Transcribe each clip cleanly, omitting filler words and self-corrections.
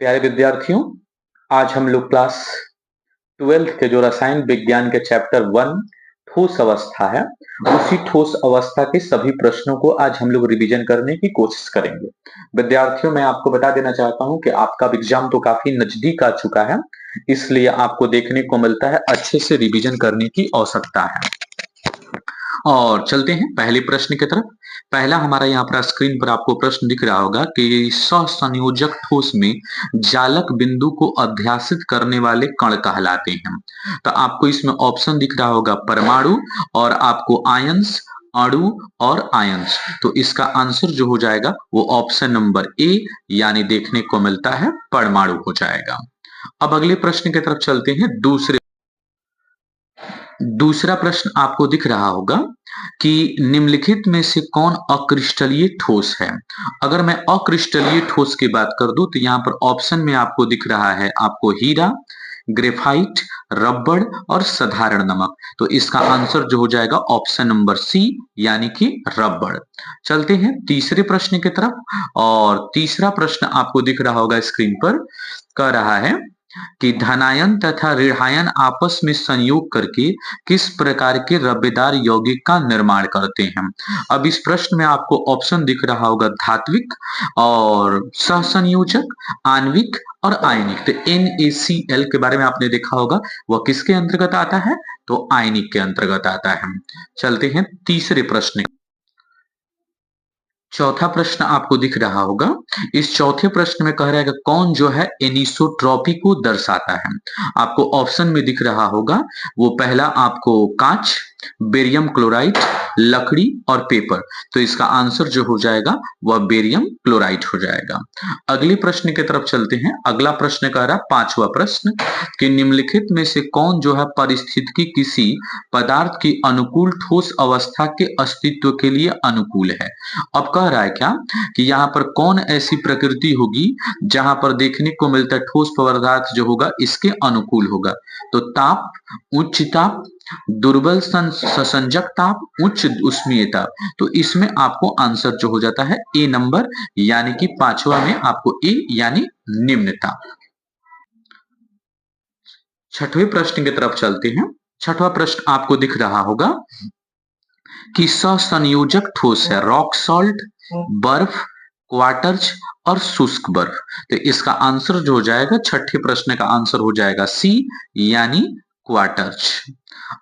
प्यारे विद्यार्थियों, आज हम लोग क्लास 12th के जो रसायन विज्ञान के चैप्टर 1 ठोस अवस्था है, उसी ठोस अवस्था के सभी प्रश्नों को आज हम लोग रिवीजन करने की कोशिश करेंगे। विद्यार्थियों, मैं आपको बता देना चाहता हूं कि आपका एग्जाम तो काफी नजदीक आ चुका है, इसलिए आपको देखने को मिलता है अच्छे से रिवीजन करने की आवश्यकता है। और चलते हैं पहले प्रश्न की तरफ। पहला हमारा यहाँ पर स्क्रीन पर आपको प्रश्न दिख रहा होगा कि सहसंयोजक ठोस में जालक बिंदु को अध्यासित करने वाले कण कहलाते हैं। तो आपको इसमें ऑप्शन दिख रहा होगा परमाणु और आपको आयंस, अणु और आयंस। तो इसका आंसर जो हो जाएगा वो ऑप्शन नंबर ए यानी देखने को मिलता है परमाणु हो जाएगा। अब अगले प्रश्न की तरफ चलते हैं। दूसरा प्रश्न आपको दिख रहा होगा कि निम्नलिखित में से कौन अक्रिस्टलीय ठोस है। अगर मैं अक्रिस्टलीय ठोस की बात कर दूं तो यहाँ पर ऑप्शन में आपको दिख रहा है आपको हीरा, ग्रेफाइट, रबड़ और साधारण नमक। तो इसका आंसर जो हो जाएगा ऑप्शन नंबर सी यानी कि रबड़। चलते हैं तीसरे प्रश्न की तरफ। और तीसरा प्रश्न आपको दिख रहा होगा स्क्रीन पर, कह रहा है कि धनायन तथा ऋणायन आपस में संयोग करके किस प्रकार के रब्बेदार यौगिक का निर्माण करते हैं। अब इस प्रश्न में आपको ऑप्शन दिख रहा होगा धात्विक और सहसंयोजक, आणविक और आयनिक। तो NaCl के बारे में आपने देखा होगा, वह किसके अंतर्गत आता है? तो आयनिक के अंतर्गत आता है। चलते हैं तीसरे प्रश्न। चौथा प्रश्न आपको दिख रहा होगा। इस चौथे प्रश्न में कह रहा है कि कौन जो है एनिसोट्रॉपी को दर्शाता है। आपको ऑप्शन में दिख रहा होगा वो पहला आपको कांच, बेरियम क्लोराइड, लकड़ी और पेपर। तो इसका आंसर जो हो जाएगा वह बेरियम क्लोराइड हो जाएगा। अगले प्रश्न की तरफ चलते हैं। अगला प्रश्न कह रहा है पांचवा प्रश्न कि निम्नलिखित में से कौन जो है परिस्थिति किसी पदार्थ की अनुकूल ठोस अवस्था के अस्तित्व के लिए अनुकूल है। अब कह रहा है क्या कि यहाँ पर कौन ऐसी प्रकृति होगी जहां पर देखने को मिलता है ठोस पदार्थ जो होगा इसके अनुकूल होगा। तो ताप, उच्च ताप, दुर्बल संसंजक ताप, उच्च उष्मीय ताप। तो इसमें आपको आंसर जो हो जाता है ए नंबर यानी कि पांचवा में आपको ए यानी निम्न ताप। छठवें प्रश्न की तरफ चलते हैं। छठवां प्रश्न आपको दिख रहा होगा कि सहसंयोजक ठोस है रॉक सॉल्ट, बर्फ, क्वार्टज और शुष्क बर्फ। तो इसका आंसर जो हो जाएगा छठे प्रश्न का आंसर हो जाएगा सी यानी क्वार्टज।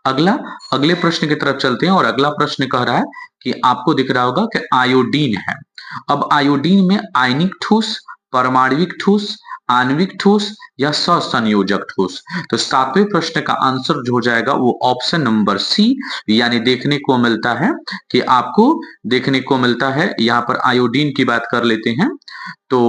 अगले प्रश्न की तरफ चलते हैं। और अगला प्रश्न कह रहा है कि आपको दिख रहा होगा कि आयोडीन है। अब आयोडीन में आयनिक ठोस, परमाणविक ठोस, आणविक ठोस या सहसंयोजक ठोस। तो सातवें प्रश्न का आंसर जो हो जाएगा वो ऑप्शन नंबर सी यानी देखने को मिलता है कि आपको देखने को मिलता है यहाँ पर आयोडीन की बात कर लेते हैं तो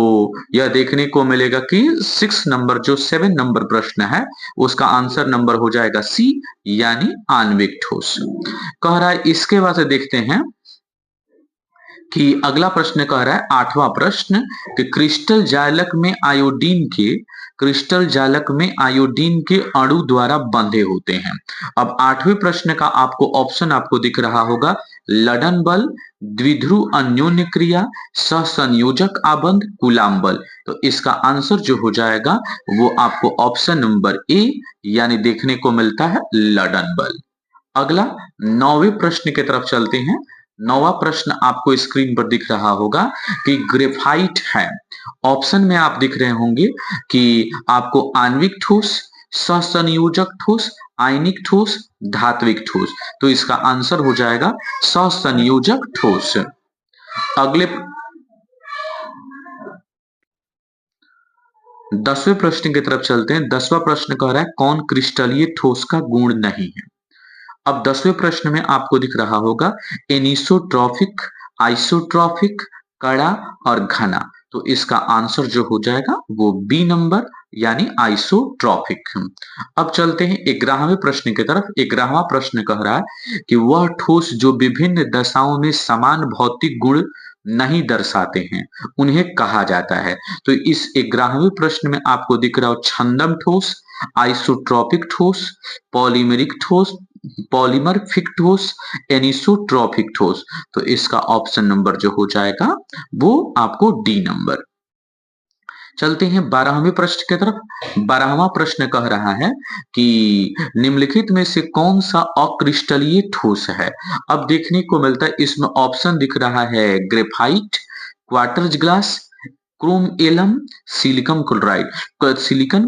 यह देखने को मिलेगा कि 7 नंबर प्रश्न है उसका आंसर नंबर हो जाएगा सी यानी आणविक ठोस। कह रहा है इसके बाद से देखते हैं कि अगला प्रश्न कह रहा है आठवां प्रश्न कि क्रिस्टल जालक में आयोडीन के अणु द्वारा बंधे होते हैं। अब आठवें प्रश्न का आपको ऑप्शन आपको दिख रहा होगा लडन बल, द्विध्रुव अन्योन्य क्रिया, सहसंयोजक आबंध, कूलाम बल। तो इसका आंसर जो हो जाएगा वो आपको ऑप्शन नंबर ए यानी देखने को मिलता है लडन बल। अगला 9वें प्रश्न की तरफ चलते हैं। 9वां प्रश्न आपको स्क्रीन पर दिख रहा होगा कि ग्रेफाइट है। ऑप्शन में आप दिख रहे होंगे कि आपको आणविक ठोस, सहसंयोजक ठोस, आयनिक ठोस, धात्विक ठोस। तो इसका आंसर हो जाएगा सहसंयोजक ठोस। अगले 10वें प्रश्न की तरफ चलते हैं। 10वां प्रश्न कह रहा है कौन क्रिस्टलीय ठोस का गुण नहीं है। अब 10वें प्रश्न में आपको दिख रहा होगा एनिसोट्रॉफिक, आइसोट्रॉफिक, कड़ा और घना। तो इसका आंसर जो हो जाएगा वो बी नंबर यानी आइसोट्रॉफिक। अब चलते हैं 11वें प्रश्न की तरफ। 11वां प्रश्न कह रहा है कि वह ठोस जो विभिन्न दशाओं में समान भौतिक गुण नहीं दर्शाते हैं उन्हें कहा जाता है। तो इस 11वें प्रश्न में आपको दिख रहा हो छंदम ठोस, आइसोट्रॉपिक ठोस, पॉलीमेरिक ठोस, पॉलीमर्फिक ठोस, एनिसोट्रॉपिक ठोस। तो इसका ऑप्शन नंबर जो हो जाएगा वो आपको डी नंबर। चलते हैं 12वें प्रश्न की तरफ। 12वां प्रश्न कह रहा है कि निम्नलिखित में से कौन सा अक्रिस्टलीय ठोस है। अब देखने को मिलता है इसमें ऑप्शन दिख रहा है graphite, quartz glass, chrome alum, silicon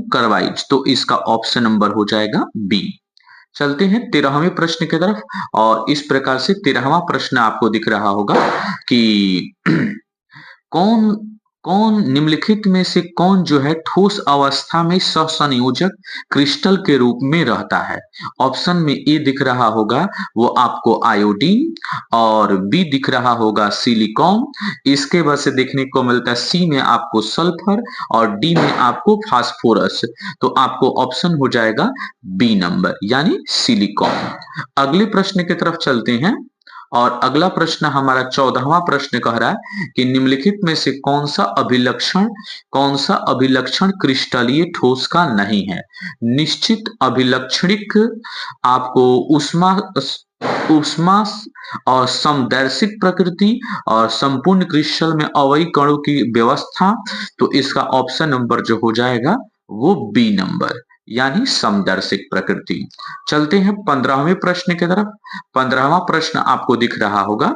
carbide. तो इसका ऑप्शन नंबर हो जाएगा बी। चलते हैं 13वें प्रश्न की तरफ और इस प्रकार से 13वां प्रश्न आपको दिख रहा होगा कि कौन कौन निम्नलिखित में से कौन जो है ठोस अवस्था में सहसंयोजक क्रिस्टल के रूप में रहता है। ऑप्शन में ए दिख रहा होगा वो आपको आयोडीन, और बी दिख रहा होगा सिलिकॉन, इसके बाद से देखने को मिलता है सी में आपको सल्फर और डी में आपको फास्फोरस। तो आपको ऑप्शन हो जाएगा बी नंबर यानी सिलिकॉन। अगले प्रश्न की तरफ चलते हैं और अगला प्रश्न हमारा 14वां प्रश्न कह रहा है कि निम्नलिखित में से कौन सा अभिलक्षण क्रिस्टलीय ठोस का नहीं है। निश्चित अभिलक्षणिक आपको उष्मा उष्मा और समदैर्शिक प्रकृति और संपूर्ण क्रिस्टल में अवयवी कणों की व्यवस्था। तो इसका ऑप्शन नंबर जो हो जाएगा वो बी नंबर यानी समदर्शिक प्रकृति। चलते हैं 15वें प्रश्न की तरफ। 15वां प्रश्न आपको दिख रहा होगा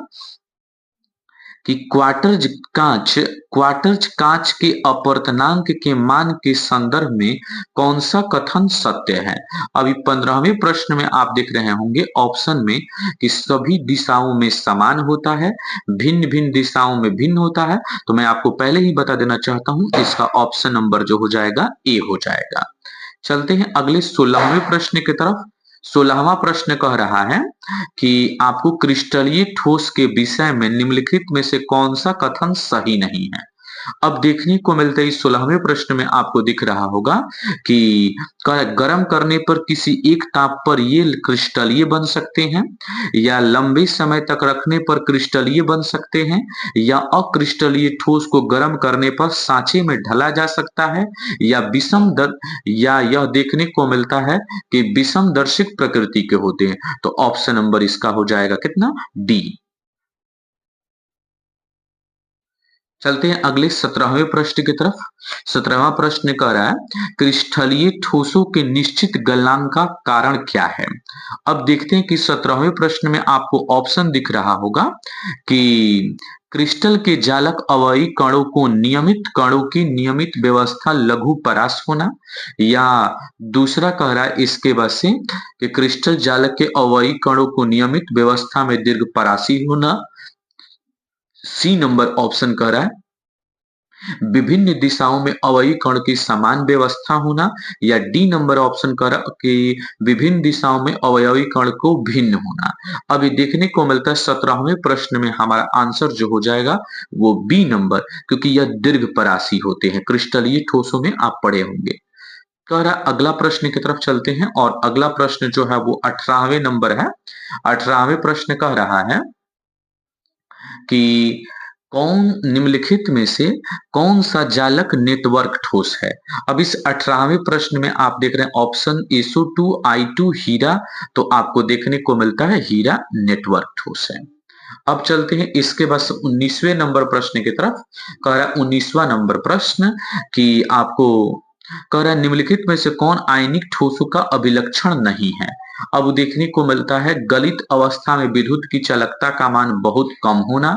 कि क्वार्टज कांच के अपवर्तनांक के मान के संदर्भ में कौन सा कथन सत्य है। अभी 15वें प्रश्न में आप देख रहे होंगे ऑप्शन में कि सभी दिशाओं में समान होता है, भिन्न भिन्न दिशाओं में भिन्न होता है। तो मैं आपको पहले ही बता देना चाहता हूं इसका ऑप्शन नंबर जो हो जाएगा ए हो जाएगा। चलते हैं अगले 16वें प्रश्न की तरफ। 16वां प्रश्न कह रहा है कि आपको क्रिस्टलीय ठोस के विषय में निम्नलिखित में से कौन सा कथन सही नहीं है। अब देखने को मिलता है इस 16वें प्रश्न में आपको दिख रहा होगा कि गर्म करने पर किसी एक ताप पर ये क्रिस्टलीय बन सकते हैं, या लंबे समय तक रखने पर क्रिस्टलीय बन सकते हैं, या अक्रिस्टलीय ठोस को गर्म करने पर सांचे में ढला जा सकता है, या या यह देखने को मिलता है कि विषम दर्शिक प्रकृति के होते हैं। तो ऑप्शन नंबर इसका हो जाएगा कितना, डी। चलते हैं अगले 17वें प्रश्न की तरफ। 17वां प्रश्न कह रहा है क्रिस्टलीय ठोसों के निश्चित गलनांक का कारण क्या है। अब देखते हैं कि 17वें प्रश्न में आपको ऑप्शन दिख रहा होगा कि क्रिस्टल के जालक अवयवी कणों की नियमित व्यवस्था लघु परास होना, या दूसरा कह रहा है इसके बाद से कि क्रिस्टल जालक के अवयवी कणों को नियमित व्यवस्था में दीर्घ परासी होना, सी नंबर ऑप्शन कह रहा है विभिन्न दिशाओं में अवयवी कण की समान व्यवस्था होना, या डी नंबर ऑप्शन कर कि विभिन्न दिशाओं में अवयवी कण को भिन्न होना। अभी देखने को मिलता है 17वें प्रश्न में हमारा आंसर जो हो जाएगा वो बी नंबर, क्योंकि यह दीर्घ परासी होते हैं, क्रिस्टलीय ठोसों में आप पढ़े होंगे। कह रहा अगला प्रश्न की तरफ चलते हैं और अगला प्रश्न जो है वो 18वें नंबर है। 18वें प्रश्न कह रहा है कि कौन निम्नलिखित में से कौन सा जालक नेटवर्क ठोस है। अब इस 18वें प्रश्न में आप देख रहे हैं ऑप्शन SO2 I2 हीरा। तो आपको देखने को मिलता है हीरा नेटवर्क ठोस है। अब चलते हैं इसके बाद 19वें नंबर प्रश्न की तरफ। कह रहा है 19वां नंबर प्रश्न कि आपको कह रहा है निम्नलिखित में से कौन आयनिक ठोसों का अभिलक्षण नहीं है। अब देखने को मिलता है गलित अवस्था में विद्युत की चालकता का मान बहुत कम होना,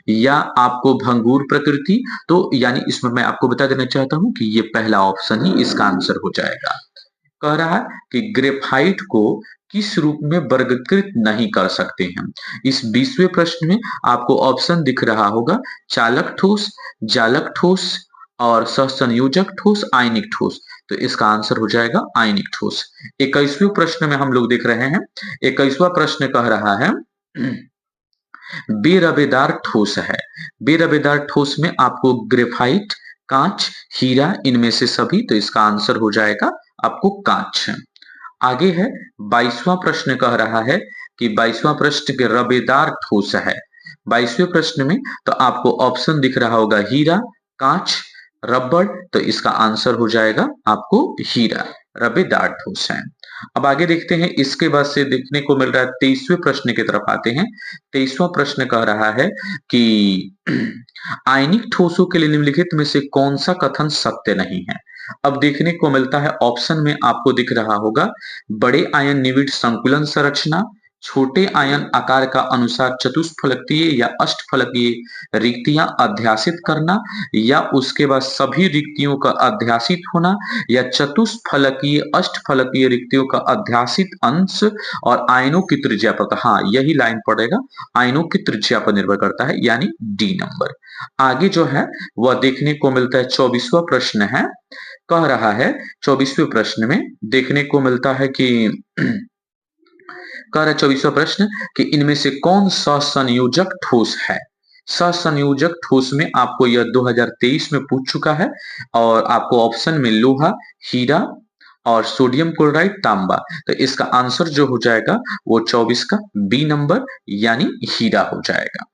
या आपको भंगुर प्रकृति। तो यानी इसमें मैं आपको बता देना चाहता हूं कि ये पहला ऑप्शन ही इसका आंसर हो जाएगा। कह रहा है कि ग्रेफाइट को किस रूप में वर्गीकृत नहीं कर सकते हैं। इस 20वें प्रश्न में आपको ऑप्शन दिख रहा होगा चालक ठोस, जालक ठोस और सहसंयोजक ठोस, आयनिक ठोस। तो इसका आंसर हो जाएगा आयनिक ठोस। 21वें प्रश्न में हम लोग देख रहे हैं 21वां प्रश्न कह रहा है बेरबेदार ठोस है। बेरबेदार ठोस में आपको ग्रेफाइट, कांच, हीरा, इनमें से सभी। तो इसका आंसर हो जाएगा आपको कांच। आगे है 22वां प्रश्न कह रहा है कि 22वां प्रश्न के रबेदार ठोस है। 22वें प्रश्न में तो आपको ऑप्शन दिख रहा होगा हीरा, कांच, रबड़, तो इसका आंसर हो जाएगा आपको हीरा, रबेदार ठोस है। अब आगे देखते हैं, इसके बाद से देखने को मिल रहा है 23वें प्रश्न की तरफ आते हैं। 23वां प्रश्न कह रहा है कि आयनिक ठोसों के लिए निम्नलिखित में से कौन सा कथन सत्य नहीं है। अब देखने को मिलता है ऑप्शन में आपको दिख रहा होगा, बड़े आयन निविड़ संकुलन संरचना, छोटे आयन आकार का अनुसार चतुष्फलकीय या अष्टफलकीय रिक्तियां अध्यासित करना, या उसके बाद सभी रिक्तियों का अध्यासित होना, या चतुष्फलकीय अष्टफलकीय रिक्तियों का अध्यासित अंश और आयनों की त्रिज्या पर। हाँ, यही लाइन पड़ेगा, आयनों की त्रिज्या पर निर्भर करता है, यानी डी नंबर। आगे जो है वह देखने को मिलता है 24वां प्रश्न है, कह रहा है 24वें प्रश्न में देखने को मिलता है कि कह रहा है 24वां प्रश्न कि इनमें से कौन सहसंयोजक ठोस है। सहसंयोजक ठोस में आपको यह 2023 में पूछ चुका है, और आपको ऑप्शन में लोहा, हीरा और सोडियम क्लोराइड, तांबा। तो इसका आंसर जो हो जाएगा वो 24 का बी नंबर यानी हीरा हो जाएगा।